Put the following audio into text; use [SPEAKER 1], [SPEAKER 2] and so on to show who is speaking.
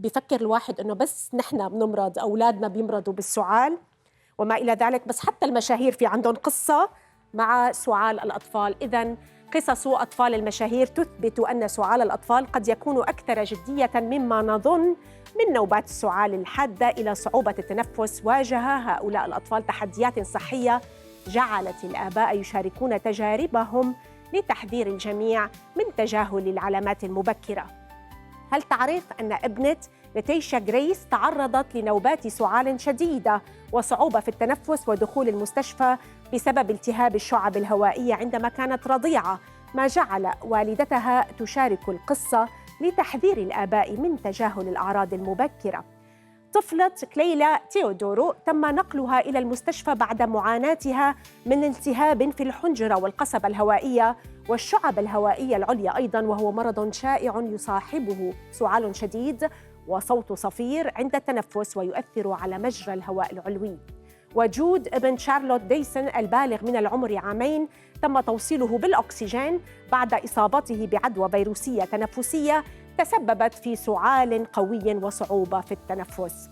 [SPEAKER 1] بفكر الواحد إنه بس نحن بنمرض، أولادنا بيمرضوا بالسعال وما إلى ذلك، بس حتى المشاهير في عندهم قصة مع سعال الأطفال. إذن قصص أطفال المشاهير تثبت أن سعال الأطفال قد يكون أكثر جدية مما نظن، من نوبات السعال الحادة إلى صعوبة التنفس. واجه هؤلاء الأطفال تحديات صحية جعلت الآباء يشاركون تجاربهم لتحذير الجميع من تجاهل العلامات المبكرة. هل تعرف أن ابنة لتيشا غريس تعرضت لنوبات سعال شديدة وصعوبة في التنفس ودخول المستشفى بسبب التهاب الشعب الهوائية عندما كانت رضيعة، ما جعل والدتها تشارك القصة لتحذير الآباء من تجاهل الأعراض المبكرة. طفلة كليلا تيودورو تم نقلها إلى المستشفى بعد معاناتها من التهاب في الحنجرة والقصبة الهوائية والشعب الهوائية العليا أيضاً، وهو مرض شائع يصاحبه سعال شديد وصوت صفير عند التنفس ويؤثر على مجرى الهواء العلوي. وجود ابن شارلوت ديسون البالغ من العمر عامين تم توصيله بالأكسجين بعد إصابته بعدوى فيروسية تنفسية تسببت في سعال قوي وصعوبة في التنفس.